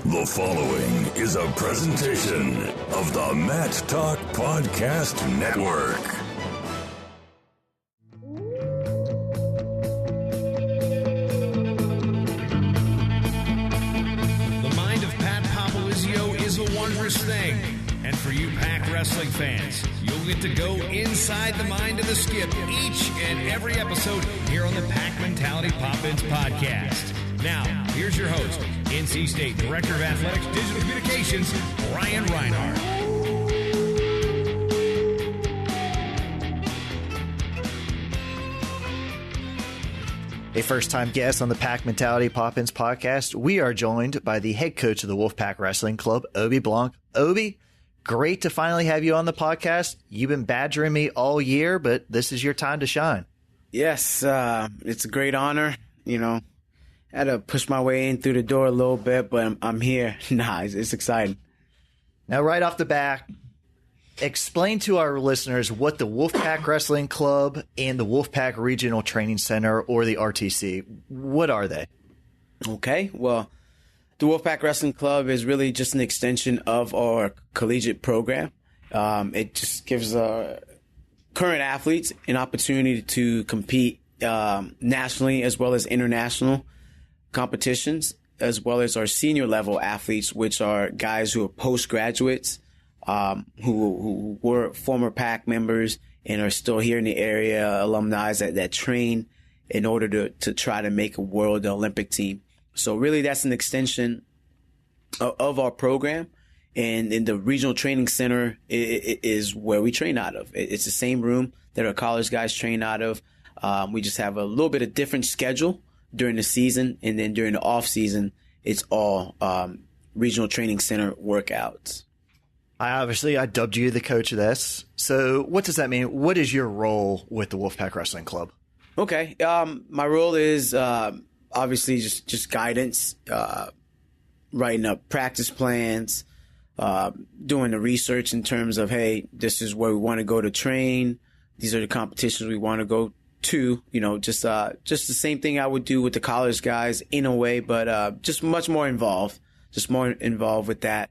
The following is a presentation of the Mat Talk Podcast Network. The mind of Pat Popolizio is a wondrous thing. And for you Pack Wrestling fans, you'll get to go inside the mind of the Skip each and every episode here on the Pack Mentality Pop-Ins podcast. Now, here's your host, NC State Director of Athletics Digital Communications, Brian Reinhardt. A first-time guest on the Pack Mentality Pop-Ins podcast, we are joined by the head coach of the Wolfpack Wrestling Club, Obe Blanc. Obe, great to finally have you on the podcast. You've been badgering me all year, but this is your time to shine. Yes, it's a great honor. You know, I had to push my way in through the door a little bit, but I'm here. It's exciting. Now, right off the bat, explain to our listeners what the Wolfpack Wrestling Club and the Wolfpack Regional Training Center, or the RTC, what are they? Okay, well, the Wolfpack Wrestling Club is really just an extension of our collegiate program. It just gives current athletes an opportunity to compete nationally as well as international competitions, as well as our senior level athletes, which are guys who are postgraduates, who were former PAC members and are still here in the area, alumni that train in order to try to make a world Olympic team. So really that's an extension of our program. And in the regional training center is where we train out of. It's the same room that our college guys train out of. We just have a little bit of different schedule during the season, and then during the off season, it's all regional training center workouts. I dubbed you the coach of this. So what does that mean? What is your role with the Wolfpack Wrestling Club? Okay. My role is obviously just guidance, writing up practice plans, doing the research in terms of, hey, this is where we want to go to train. These are the competitions we want to go to, just the same thing I would do with the college guys in a way, but just much more involved, with that,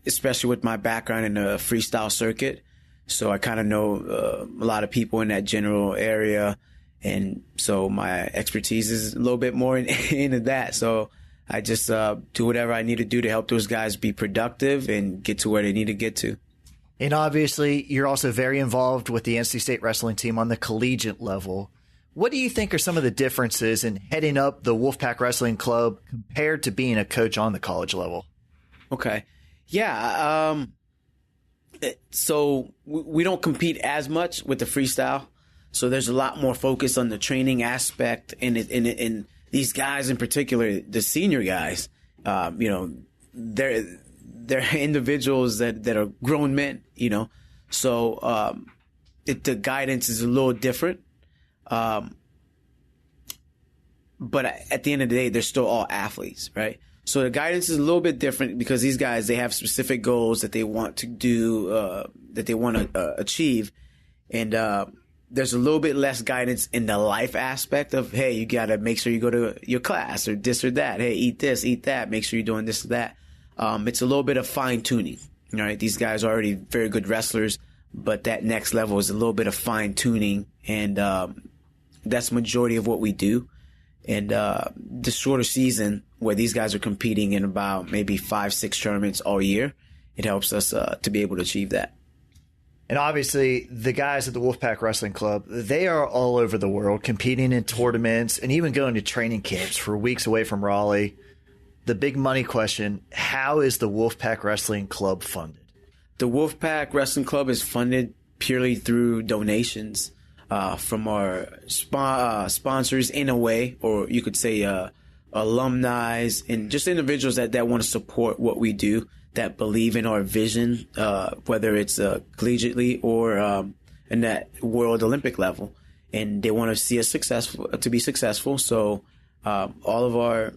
especially with my background in the freestyle circuit. So I kind of know a lot of people in that general area, and so my expertise is a little bit more into that. So I just do whatever I need to do to help those guys be productive and get to where they need to get to. And obviously, you're also very involved with the NC State wrestling team on the collegiate level. What do you think are some of the differences in heading up the Wolfpack Wrestling Club compared to being a coach on the college level? Okay. Yeah. So we don't compete as much with the freestyle. So there's a lot more focus on the training aspect. And these guys in particular, the senior guys, they're individuals that are grown men, so the guidance is a little different. But at the end of the day, they're still all athletes, right? So the guidance is a little bit different because these guys, they have specific goals that they want to do, that they want to achieve. And there's a little bit less guidance in the life aspect of, hey, you got to make sure you go to your class or this or that. Hey, eat this, eat that. Make sure you're doing this or that. It's a little bit of fine tuning. All right. These guys are already very good wrestlers, but that next level is a little bit of fine tuning. And, that's the majority of what we do. And, the shorter season where these guys are competing in about maybe 5-6 tournaments all year, it helps us, to be able to achieve that. And obviously, the guys at the Wolfpack Wrestling Club, they are all over the world competing in tournaments and even going to training camps for weeks away from Raleigh. The big money question, how is the Wolfpack Wrestling Club funded? The Wolfpack Wrestling Club is funded purely through donations from our sponsors in a way, or you could say alumni and just individuals that want to support what we do, that believe in our vision, whether it's collegiately or in that world Olympic level. And they want to see us be successful. So all of our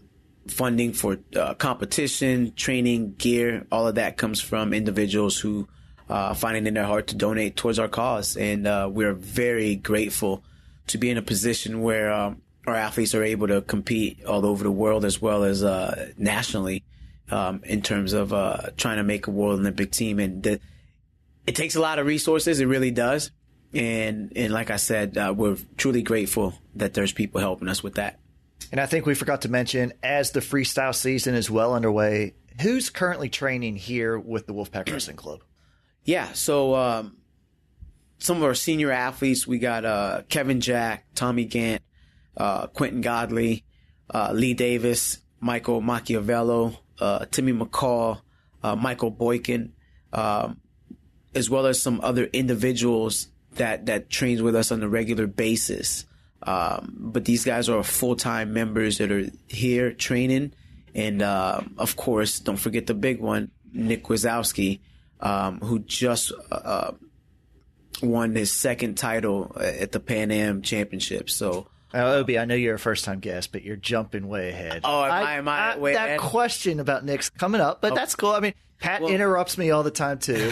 funding for competition, training, gear, all of that comes from individuals who find it in their heart to donate towards our cause. And we're very grateful to be in a position where our athletes are able to compete all over the world as well as nationally in terms of trying to make a World Olympic team. And it takes a lot of resources. It really does. And like I said, we're truly grateful that there's people helping us with that. And I think we forgot to mention, as the freestyle season is well underway, who's currently training here with the Wolfpack Wrestling Club? Yeah, so some of our senior athletes, we got Kevin Jack, Tommy Gant, Quentin Godley, Lee Davis, Michael Machiavello, Timmy McCall, Michael Boykin, as well as some other individuals that trains with us on a regular basis. But these guys are full-time members that are here training. And, of course, don't forget the big one, Nick Wazowski, who just won his second title at the Pan Am Championship. So, Obi, I know you're a first-time guest, but you're jumping way ahead. Oh, am I way ahead? That question about Nick's coming up, but that's cool. I mean, Pat interrupts me all the time, too.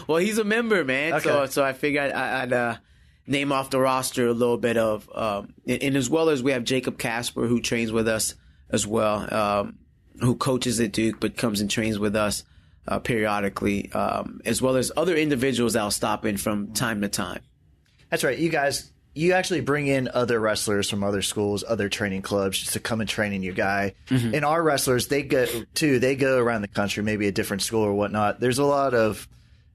Well, he's a member, man. Okay. So I figured I'd name off the roster a little bit of, and as well as we have Jacob Casper, who trains with us as well, who coaches at Duke, but comes and trains with us periodically, as well as other individuals that'll stop in from time to time. That's right. You actually bring in other wrestlers from other schools, other training clubs, just to come and train in your guy. Mm-hmm. And our wrestlers, they go around the country, maybe a different school or whatnot. There's a lot of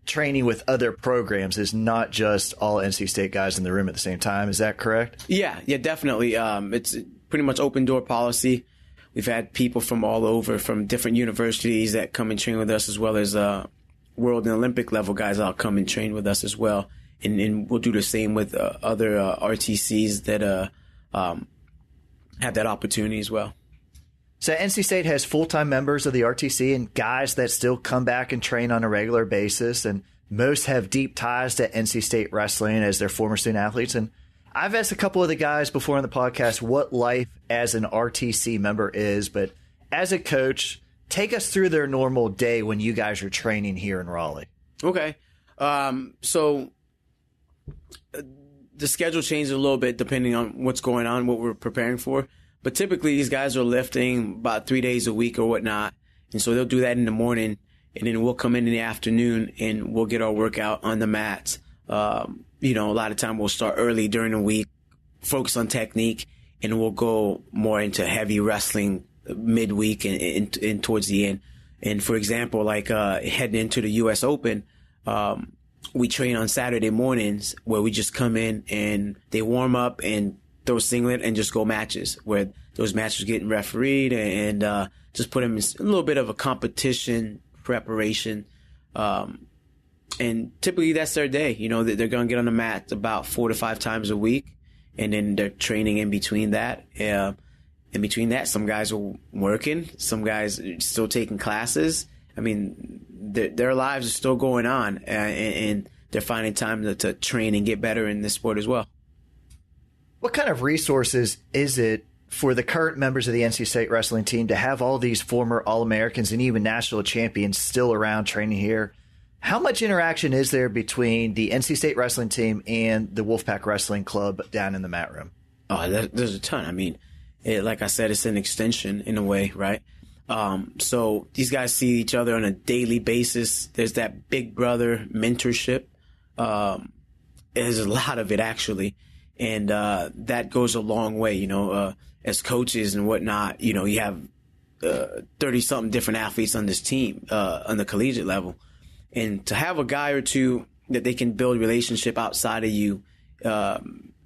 training with other programs. It's not just all NC State guys in the room at the same time. Is that correct? Yeah, definitely. It's pretty much open door policy. We've had people from all over, from different universities that come and train with us, as well as world and Olympic level guys that'll come and train with us as well. And we'll do the same with other RTCs that have that opportunity as well. So NC State has full-time members of the RTC and guys that still come back and train on a regular basis, and most have deep ties to NC State wrestling as their former student athletes. And I've asked a couple of the guys before on the podcast what life as an RTC member is, but as a coach, take us through their normal day when you guys are training here in Raleigh. Okay. So the schedule changes a little bit depending on what's going on, what we're preparing for. But typically these guys are lifting about 3 days a week or whatnot. And so they'll do that in the morning, and then we'll come in the afternoon and we'll get our workout on the mats. A lot of time we'll start early during the week, focus on technique, and we'll go more into heavy wrestling midweek and towards the end. And for example, like heading into the U.S. Open, we train on Saturday mornings where we just come in and they warm up and throw singlet and just go matches, where those matches getting refereed and just put them in a little bit of a competition preparation. And typically that's their day. They're going to get on the mat about 4 to 5 times a week, and then they're training in between that. In between that, some guys are working, some guys are still taking classes. I mean, their lives are still going on, and they're finding time to train and get better in this sport as well. What kind of resources is it for the current members of the NC State wrestling team to have all these former All-Americans and even national champions still around training here? How much interaction is there between the NC State wrestling team and the Wolfpack Wrestling Club down in the mat room? Oh, there's a ton. I mean, like I said, it's an extension in a way, right? So these guys see each other on a daily basis. There's that big brother mentorship. There's a lot of it, actually. And that goes a long way, as coaches and whatnot. You have 30-something different athletes on this team on the collegiate level. And to have a guy or two that they can build relationship outside of you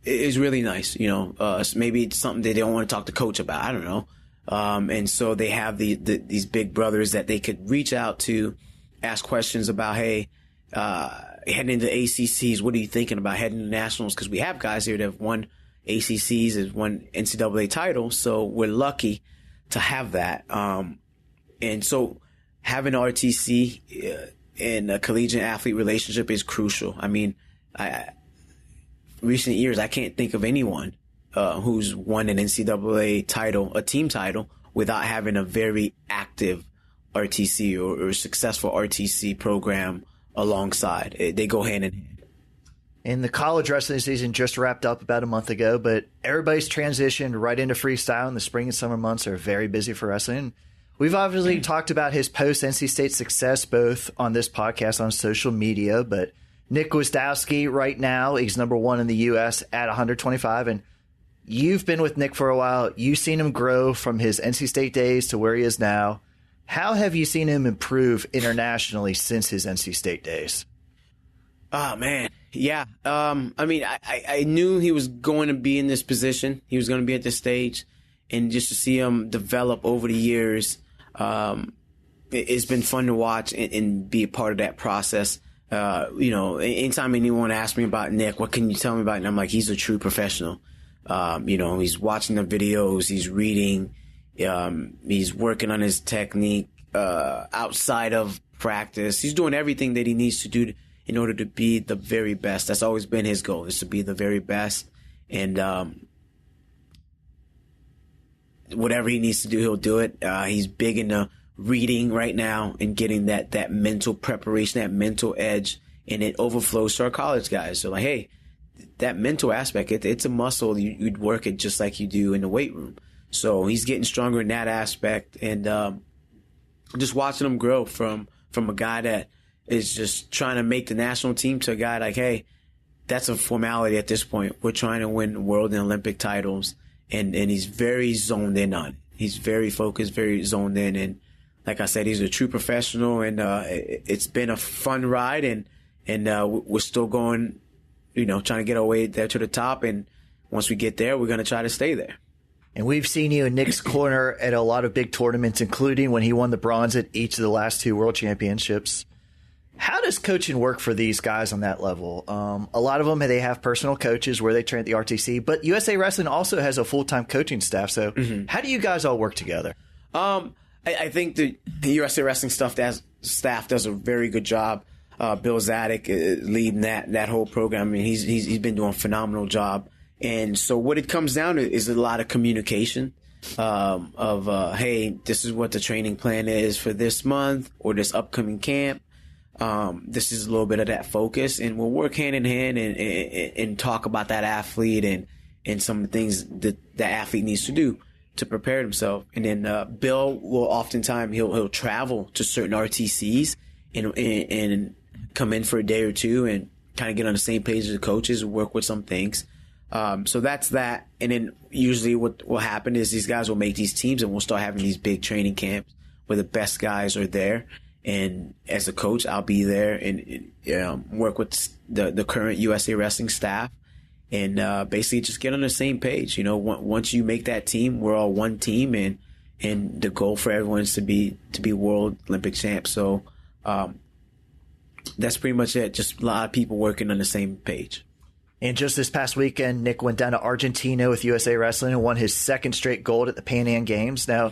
is really nice. Maybe it's something that they don't want to talk to coach about. I don't know. And so they have these big brothers that they could reach out to, ask questions about, hey, heading into ACCs, what are you thinking about heading to nationals? Because we have guys here that have won ACCs, has won NCAA titles, so we're lucky to have that. And so having RTC and a collegiate athlete relationship is crucial. I mean, recent years, I can't think of anyone who's won an NCAA title, a team title, without having a very active RTC or successful RTC program alongside. They go hand in hand. And the college wrestling season just wrapped up about a month ago, but everybody's transitioned right into freestyle, and the spring and summer months are very busy for wrestling. We've obviously talked about his post-NC State success both on this podcast on social media, but Nick Gwiazdowski right now, he's number 1 in the U.S. at 125, and you've been with Nick for a while. You've seen him grow from his NC State days to where he is now. How have you seen him improve internationally since his NC State days? Oh, man. Yeah. I mean, I knew he was going to be in this position. He was going to be at this stage. And just to see him develop over the years, it's been fun to watch and be a part of that process. Anytime anyone asks me about Nick, what can you tell me about? And I'm like, he's a true professional. He's watching the videos, he's reading, he's working on his technique, outside of practice. He's doing everything that he needs to do in order to be the very best. That's always been his goal, is to be the very best. And, whatever he needs to do, he'll do it. He's big into reading right now and getting that mental preparation, that mental edge, and it overflows to our college guys. So like, hey, that mental aspect, it's a muscle. You'd work it just like you do in the weight room. So he's getting stronger in that aspect, and just watching him grow from a guy that is just trying to make the national team to a guy like, hey, that's a formality at this point. We're trying to win world and Olympic titles, and he's very zoned in on it. He's very focused, very zoned in, and like I said, he's a true professional, and it's been a fun ride, and we're still going, trying to get our way there to the top, and once we get there, we're going to try to stay there. And we've seen you in Nick's corner at a lot of big tournaments, including when he won the bronze at each of the last 2 world championships. How does coaching work for these guys on that level? A lot of them, they have personal coaches where they train at the RTC, but USA Wrestling also has a full-time coaching staff. So how do you guys all work together? I think the USA Wrestling staff does a very good job. Bill Zadek leading that whole program. I mean, he's been doing a phenomenal job. And so what it comes down to is a lot of communication hey, this is what the training plan is for this month or this upcoming camp. This is a little bit of that focus, and we'll work hand in hand and talk about that athlete and some of the things that the athlete needs to do to prepare himself. And then Bill will oftentimes he'll travel to certain RTCs and come in for a day or two and kind of get on the same page as the coaches and work with some things. So that's that. And then usually what will happen is these guys will make these teams, and we'll start having these big training camps where the best guys are there. And as a coach, I'll be there and work with the current USA Wrestling staff and basically just get on the same page. Once you make that team, we're all one team, and the goal for everyone is to be world Olympic champs. So that's pretty much it. Just a lot of people working on the same page. And just this past weekend, Nick went down to Argentina with USA Wrestling and won his 2nd straight gold at the Pan Am Games. Now,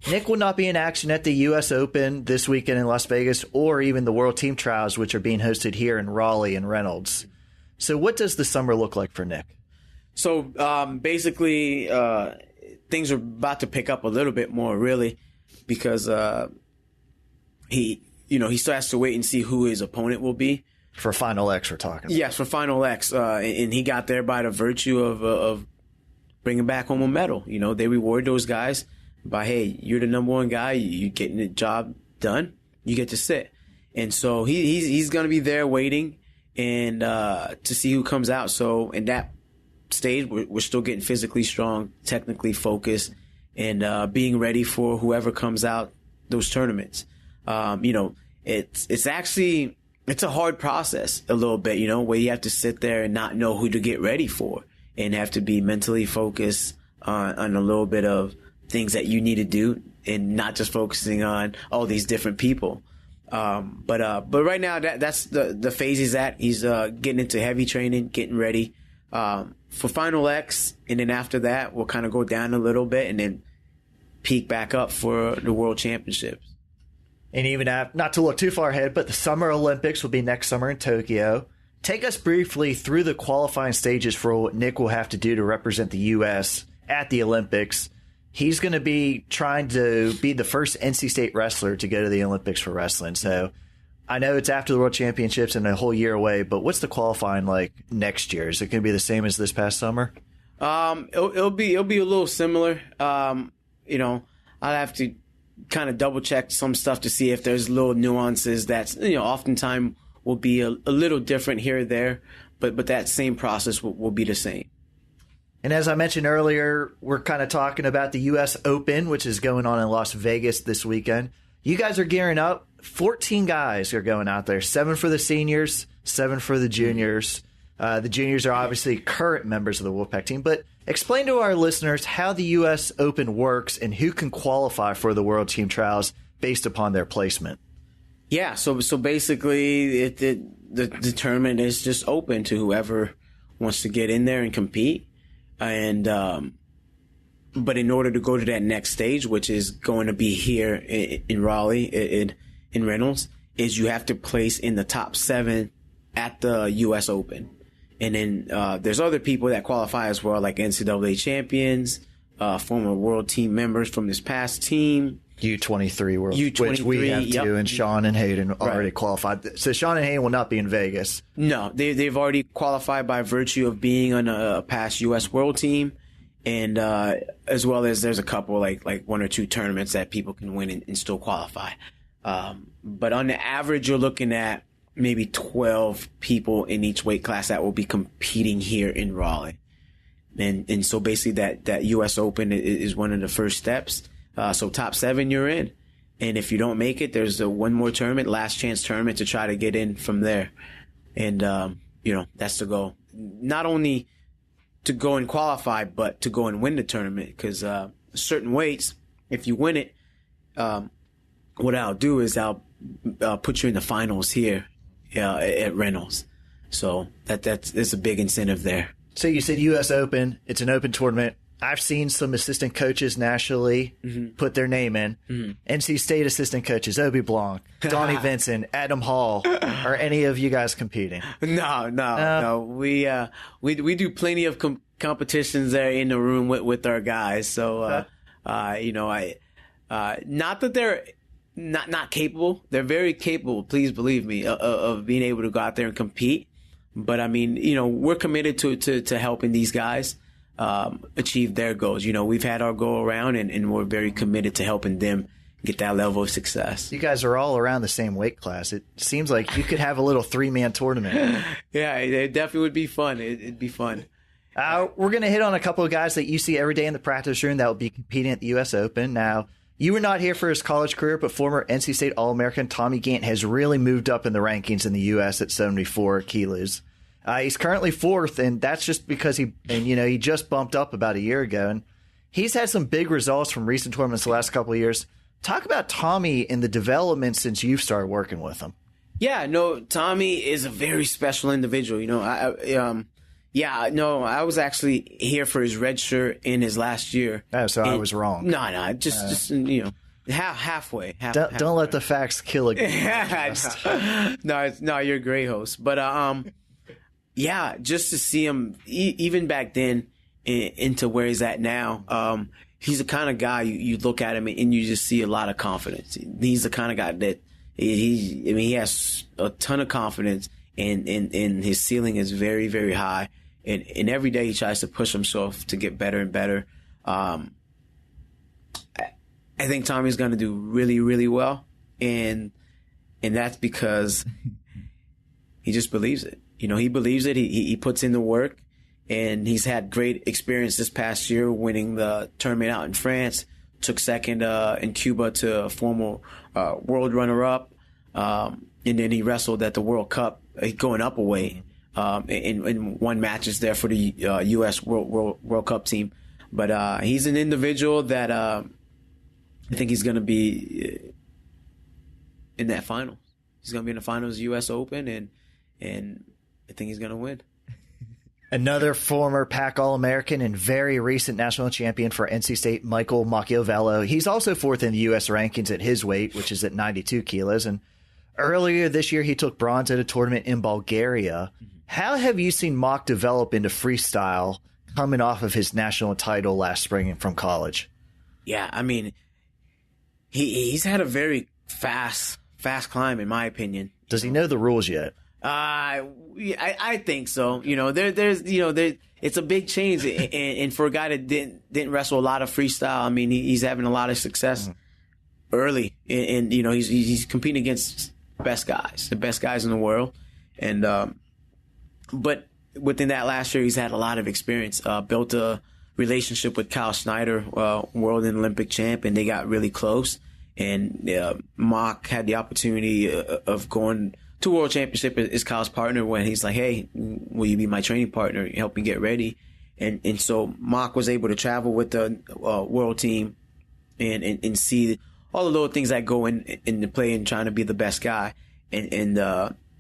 Nick will not be in action at the U.S. Open this weekend in Las Vegas or even the World Team Trials, which are being hosted here in Raleigh and Reynolds. So what does the summer look like for Nick? So basically, things are about to pick up a little bit more, really, because he still has to wait and see who his opponent will be. For Final X, we're talking about. Yes, for Final X. And he got there by the virtue of bringing back home a medal. They reward those guys by, hey, you're the number 1 guy, you're getting the job done, you get to sit. And so he's going to be there waiting and to see who comes out. So in that stage, we're still getting physically strong, technically focused, and being ready for whoever comes out those tournaments. It's actually, it's a hard process a little bit, where you have to sit there and not know who to get ready for and have to be mentally focused on a little bit of things that you need to do and not just focusing on all these different people. But right now that's the phase he's at. He's getting into heavy training, getting ready for Final X, and then after that we'll kind of go down a little bit and then peak back up for the World Championships. And even not to look too far ahead, but the Summer Olympics will be next summer in Tokyo. Take us briefly through the qualifying stages for what Nick will have to do to represent the U.S. at the Olympics. He's going to be trying to be the first NC State wrestler to go to the Olympics for wrestling. So I know it's after the World Championships and a whole year away, but what's the qualifying like next year? Is it going to be the same as this past summer? It'll be a little similar. You know, I'll have to kind of double check some stuff to see if there's little nuances that, you know, oftentimes will be a little different here or there, but that same process will be the same. And as I mentioned earlier, we're kind of talking about the U.S. Open, which is going on in Las Vegas this weekend. You guys are gearing up. 14 guys are going out there, 7 for the seniors, 7 for the juniors. The juniors are obviously current members of the Wolfpack team, but explain to our listeners how the U.S. Open works and who can qualify for the World Team Trials based upon their placement. Yeah, so basically the tournament is just open to whoever wants to get in there and compete. And but in order to go to that next stage, which is going to be here in Raleigh, in Reynolds, is you have to place in the top 7 at the U.S. Open. And then there's other people that qualify as well, like NCAA champions, former world team members from this past team. U23 World, U23, which we have yep. too, and Sean and Hayden already qualified. So Sean and Hayden will not be in Vegas. No, they've already qualified by virtue of being on a past U.S. World Team, and as well as there's a couple like 1 or 2 tournaments that people can win and still qualify. But on the average, you're looking at maybe 12 people in each weight class that will be competing here in Raleigh, and so basically that U.S. Open is one of the first steps. So top 7, you're in. And if you don't make it, there's one more tournament, last chance tournament to try to get in from there. And, you know, that's the goal. Not only to go and qualify, but to go and win the tournament. Because certain weights, if you win it, what I'll do is I'll put you in the finals here at Reynolds. So that's a big incentive there. So you said U.S. Open. It's an open tournament. I've seen some assistant coaches nationally put their name in. NC State assistant coaches, Obe Blanc, Donnie Vincent, Adam Hall. Are any of you guys competing? No. We do plenty of competitions there in the room with our guys. So, you know, not that they're not capable. They're very capable, please believe me, of being able to go out there and compete. But I mean, you know, we're committed to helping these guys achieve their goals. You know, we've had our goal around and we're very committed to helping them get that level of success. You guys are all around the same weight class. It seems like you could have a little 3-man tournament. Yeah, it definitely would be fun. It'd be fun. We're going to hit on a couple of guys that you see every day in the practice room that will be competing at the U.S. Open. Now, you were not here for his college career, but former NC State All-American Tommy Gant has really moved up in the rankings in the U.S. at 74 kilos. He's currently 4th, and that's just because he just bumped up about a year ago. And he's had some big results from recent tournaments the last couple of years. Talk about Tommy and the development since you've started working with him. Yeah, no, Tommy is a very special individual. You know, I was actually here for his red shirt in his last year. Oh, so I was wrong. No, just you know, halfway. Don't let the facts kill a good No, you're a great host. But yeah, just to see him even back then into where he's at now. He's the kind of guy you look at him and you just see a lot of confidence. He's the kind of guy that he has a ton of confidence and his ceiling is very, very high. And every day he tries to push himself to get better and better. I think Tommy's going to do really, really well. And that's because he just believes it. You know, he believes it. He puts in the work. And he's had great experience this past year winning the tournament out in France. Took second in Cuba to a former world runner-up. And then he wrestled at the World Cup, going up a weight, and won matches there for the U.S. World Cup team. But he's an individual that I think he's going to be in that final. He's going to be in the finals of the U.S. Open, and I think he's going to win. Another former PAC All-American and very recent national champion for NC State, Michael Macchiavello. He's also 4th in the U.S. rankings at his weight, which is at 92 kilos. And earlier this year, he took bronze at a tournament in Bulgaria. How have you seen Mock develop into freestyle coming off of his national title last spring from college? Yeah, I mean, he's had a very fast fast climb, in my opinion. Does he know the rules yet? I think so. It's a big change, and for a guy that didn't wrestle a lot of freestyle, I mean, he's having a lot of success early, and he's competing against the best guys in the world, and but within that last year, he's had a lot of experience, built a relationship with Kyle Snyder, world and Olympic champ, and they got really close, and Mock had the opportunity of going to World Championship as Kyle's partner when he's like, hey, will you be my training partner? Help me get ready. And so Mock was able to travel with the world team and see all the little things that go into play in trying to be the best guy. And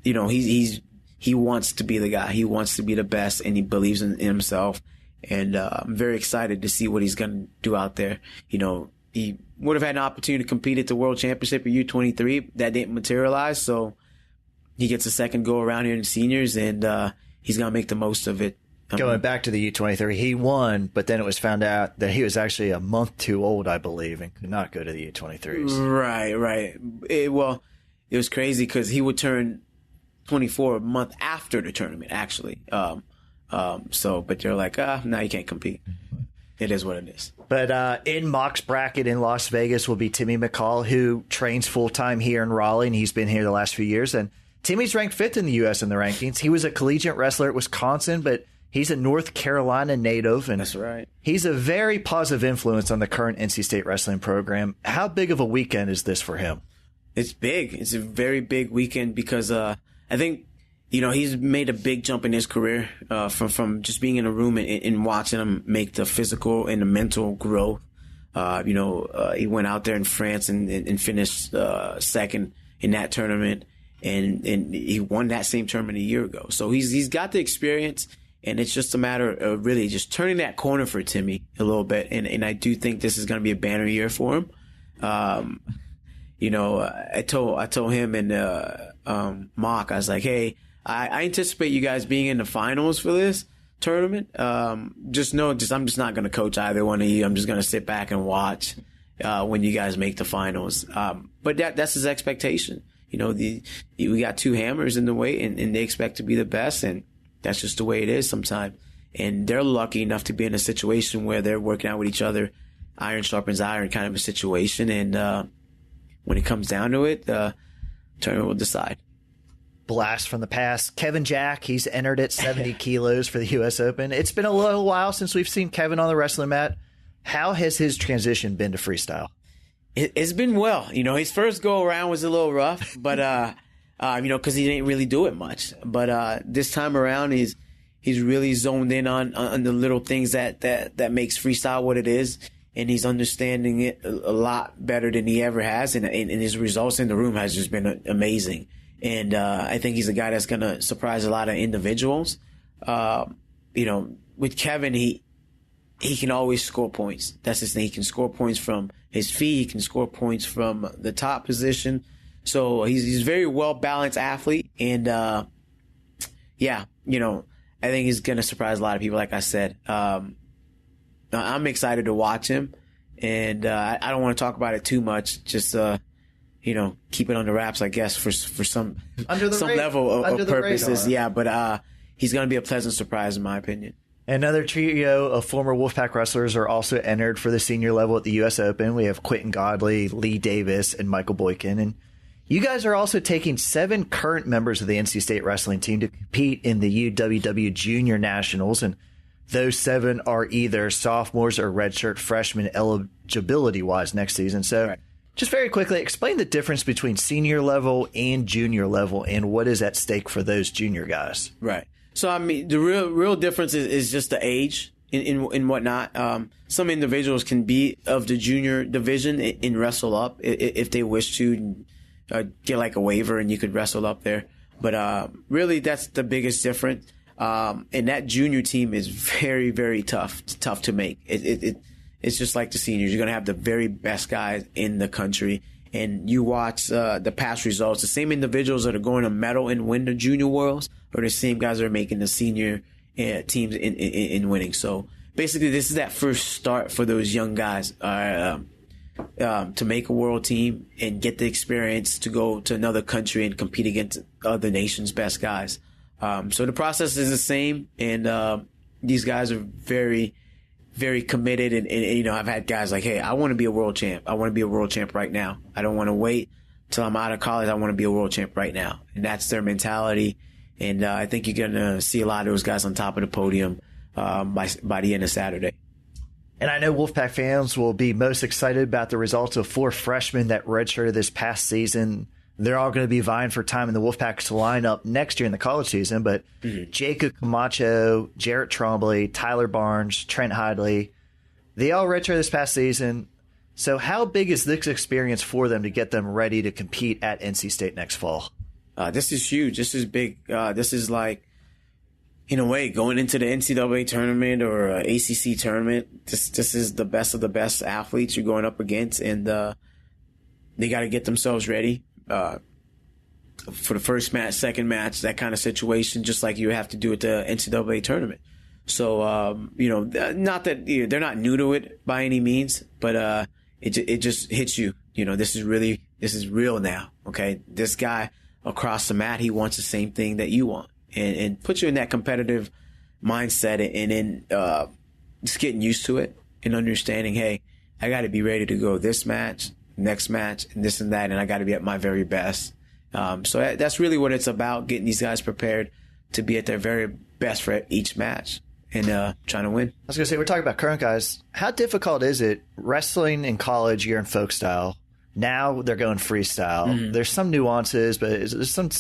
he wants to be the guy. He wants to be the best, and he believes in himself. And I'm very excited to see what he's going to do out there. He would have had an opportunity to compete at the World Championship at U23. That didn't materialize, so he gets a second go around here in seniors, and he's going to make the most of it. Going back to the U23, he won, but then it was found out that he was actually a month too old, I believe, and could not go to the U23s. Right. It was crazy because he would turn 24 a month after the tournament, actually. But they're like, no, you can't compete. It is what it is. But in Mock's bracket in Las Vegas will be Timmy McCall, who trains full-time here in Raleigh, and he's been here the last few years. And Timmy's ranked 5th in the U.S. in the rankings. He was a collegiate wrestler at Wisconsin, but he's a North Carolina native. And that's right. He's a very positive influence on the current NC State wrestling program. How big of a weekend is this for him? It's big. It's a very big weekend because I think, he's made a big jump in his career from just being in a room and watching him make the physical and the mental growth. He went out there in France and finished second in that tournament. And he won that same tournament a year ago. So he's got the experience, and it's just a matter of really just turning that corner for Timmy a little bit. And I do think this is going to be a banner year for him. I told him and Mock, I was like, hey, I anticipate you guys being in the finals for this tournament. I'm just not going to coach either one of you. I'm just going to sit back and watch when you guys make the finals. But that's his expectation. We got 2 hammers in the way, and they expect to be the best, and that's just the way it is sometimes. And they're lucky enough to be in a situation where they're working out with each other, iron sharpens iron kind of a situation. And when it comes down to it, the tournament will decide. Blast from the past. Kevin Jack, he's entered at 70 kilos for the U.S. Open. It's been a little while since we've seen Kevin on the wrestling mat. How has his transition been to freestyle? It's been well. His first go around was a little rough, but because he didn't really do it much. But this time around, he's really zoned in on the little things that makes freestyle what it is, and he's understanding it a lot better than he ever has. And his results in the room has just been amazing. And I think he's a guy that's gonna surprise a lot of individuals. With Kevin, he can always score points. That's his thing. He can score points from his feet. He can score points from the top position. So he's a very well-balanced athlete. And, I think he's going to surprise a lot of people, like I said. I'm excited to watch him. And I don't want to talk about it too much. Just, keep it under wraps, I guess, for some level of purposes. Yeah, but he's going to be a pleasant surprise, in my opinion. Another trio of former Wolfpack wrestlers are also entered for the senior level at the U.S. Open. We have Quentin Godley, Lee Davis, and Michael Boykin. And you guys are also taking 7 current members of the NC State wrestling team to compete in the UWW Junior Nationals. And those 7 are either sophomores or redshirt freshmen eligibility-wise next season. So just very quickly, explain the difference between senior level and junior level and what is at stake for those junior guys. Right. So, I mean, the real difference is just the age and whatnot. Some individuals can be of the junior division and wrestle up if they wish to get like a waiver and you could wrestle up there. But really, that's the biggest difference. And that junior team is very, very tough to make. It's just like the seniors. You're going to have the very best guys in the country. And you watch the past results, the same individuals that are going to medal and win the junior worlds are the same guys that are making the senior teams in winning. So basically, this is that first start for those young guys. to make a world team and get the experience to go to another country and compete against other nations' best guys. So the process is the same, and these guys are very, very committed. And you know, I've had guys like, hey, I want to be a world champ. I want to be a world champ right now. I don't want to wait till I'm out of college. I want to be a world champ right now. And that's their mentality. And I think you're going to see a lot of those guys on top of the podium by the end of Saturday. And I know Wolfpack fans will be most excited about the results of 4 freshmen that redshirted this past season. They're all going to be vying for time in the Wolfpack's lineup next year in the college season. But Jacob Camacho, Jarrett Trombley, Tyler Barnes, Trent Hidley, they all redshirted this past season. So how big is this experience for them to get them ready to compete at NC State next fall? This is huge. This is big. This is like, in a way, going into the NCAA tournament or ACC tournament. This is the best of the best athletes you're going up against, and they got to get themselves ready for the first match, second match, that kind of situation, just like you have to do at the NCAA tournament. So, you know, not that they're not new to it by any means, but it just hits you. You know, this is real now. Okay, this guy across the mat, he wants the same thing that you want. And put you in that competitive mindset, and then just getting used to it and understanding, hey, I got to be ready to go this match, next match, and this and that, and I got to be at my very best. So that's really what it's about, getting these guys prepared to be at their very best for each match and trying to win. I was going to say, we're talking about current guys. How difficult is it wrestling in college? You're in folk style. Now they're going freestyle. There's some nuances, but there's some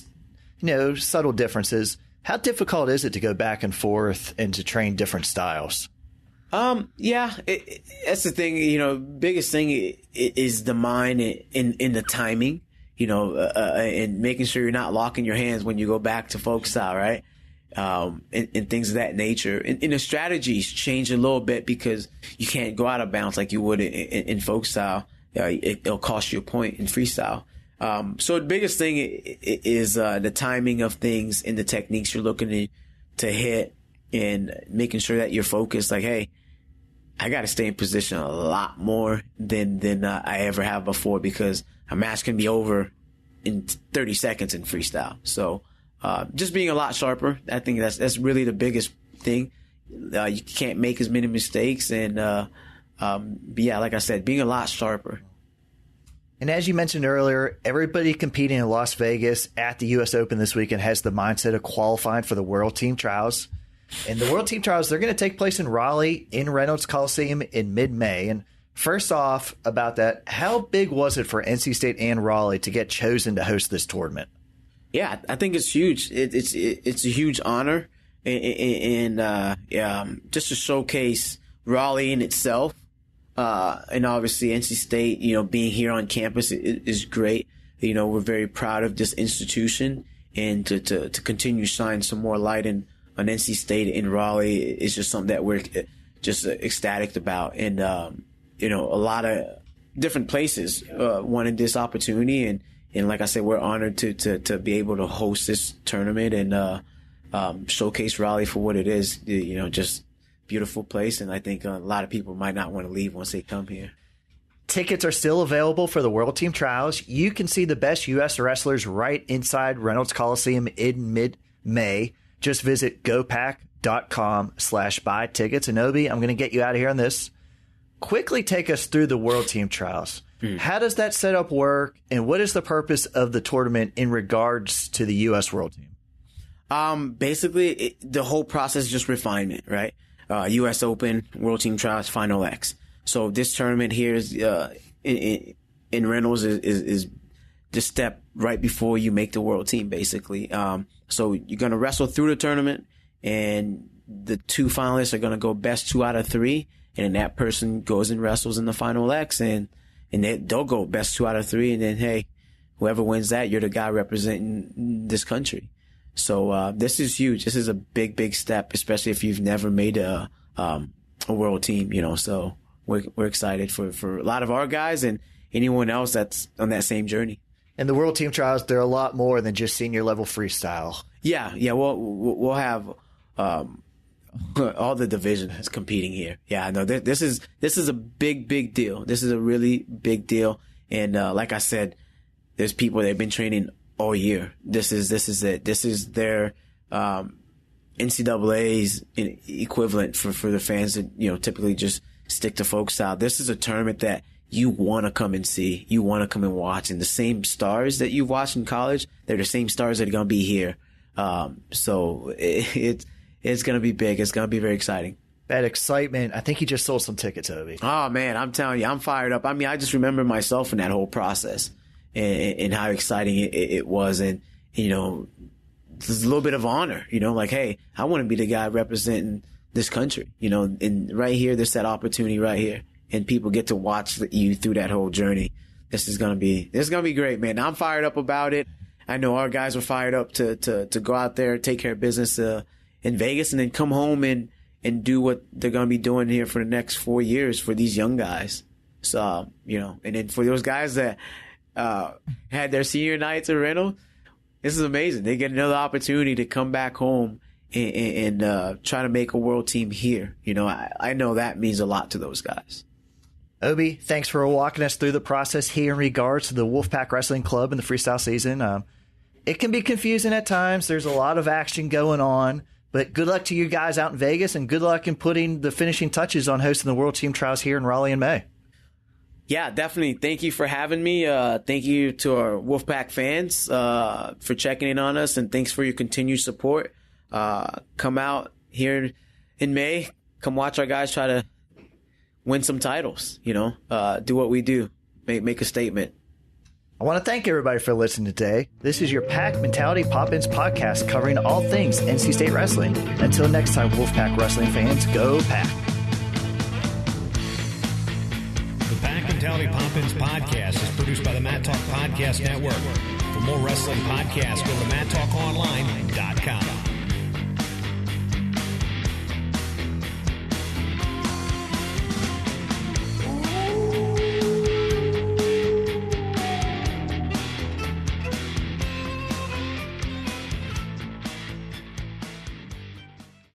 subtle differences. How difficult is it to go back and forth and to train different styles? Yeah, that's the thing. You know, biggest thing is the mind in the timing. You know, and making sure you're not locking your hands when you go back to folk style, right? And things of that nature. And the strategies change a little bit because you can't go out of bounds like you would in folk style. It'll cost you a point in freestyle. So the biggest thing is the timing of things and the techniques you're looking to hit, and making sure that you're focused. Like, hey, I got to stay in position a lot more than I ever have before, because a match can be over in 30 seconds in freestyle. So just being a lot sharper. I think that's really the biggest thing. You can't make as many mistakes, and but yeah, like I said, being a lot sharper. And as you mentioned earlier, everybody competing in Las Vegas at the U.S. Open this weekend has the mindset of qualifying for the World Team Trials. And the World Team Trials, they're going to take place in Raleigh in Reynolds Coliseum in mid-May. And first off, about that, how big was it for NC State and Raleigh to get chosen to host this tournament? Yeah, I think it's huge. It's a huge honor, and just to showcase Raleigh in itself. And obviously NC State, you know, being here on campus is great. You know, we're very proud of this institution, and to continue shine some more light on NC State in Raleigh is just something that we're just ecstatic about. And, you know, a lot of different places, wanted this opportunity. And like I said, we're honored to be able to host this tournament and, showcase Raleigh for what it is, you know, just beautiful place, and I think a lot of people might not want to leave once they come here. Tickets are still available for the World Team Trials. You can see the best U.S. wrestlers right inside Reynolds Coliseum in mid-May. Just visit gopack.com/buy tickets. And Obi, I'm going to get you out of here on this. Quickly take us through the World Team Trials. How does that setup work, and what is the purpose of the tournament in regards to the U.S. World Team? Basically, the whole process is just refinement, right? U.S. Open, World Team Trials, Final X. So this tournament here is in Reynolds is the step right before you make the World Team, basically. So you're going to wrestle through the tournament, and the 2 finalists are going to go best 2 out of 3, and then that person goes and wrestles in the Final X, and they'll go best 2 out of 3, and then, hey, whoever wins that, you're the guy representing this country. So this is huge. This is a big, big step, especially if you've never made a world team, you know. So we're excited for a lot of our guys and anyone else that's on that same journey. And the World Team Trials, they're a lot more than just senior level freestyle. Yeah. We'll have all the divisions competing here. Yeah, no, this is a big deal. This is a really big deal. And like I said, there's people that have been training all year. This is it. This is their NCAA's equivalent for the fans that, you know, typically just stick to folk style. This is a tournament that you want to come and see. You want to come and watch. And the same stars that you've watched in college, they're the same stars that are going to be here. So it's going to be big. It's going to be very exciting. That excitement. I think you just sold some tickets, Obe. Oh, man, I'm telling you, I'm fired up. I mean, I just remember myself in that whole process and how exciting it was. And, you know, there's a little bit of honor, you know, like, hey, I want to be the guy representing this country, you know, and right here, there's that opportunity right here. And people get to watch you through that whole journey. This is going to be great, man. I'm fired up about it. I know our guys were fired up to go out there, take care of business in Vegas, and then come home and do what they're going to be doing here for the next 4 years for these young guys. So, you know, and then for those guys that had their senior nights at Reynolds, this is amazing. They get another opportunity to come back home and try to make a world team here. You know, I know that means a lot to those guys. Obe, thanks for walking us through the process here in regards to the Wolfpack Wrestling Club and the freestyle season. It can be confusing at times. There's a lot of action going on, but good luck to you guys out in Vegas, and good luck in putting the finishing touches on hosting the World Team Trials here in Raleigh in May. Yeah, definitely. Thank you for having me. Thank you to our Wolfpack fans for checking in on us, and thanks for your continued support. Come out here in May. Come watch our guys try to win some titles, you know, do what we do, make a statement. I want to thank everybody for listening today. This is your Pack Mentality Pop-Ins podcast covering all things NC State wrestling. Until next time, Wolfpack wrestling fans, go Pack. The Pack Mentality Pop-Ins podcast is produced by the Mat Talk Podcast Network. For more wrestling podcasts, go to MatTalkOnline.com.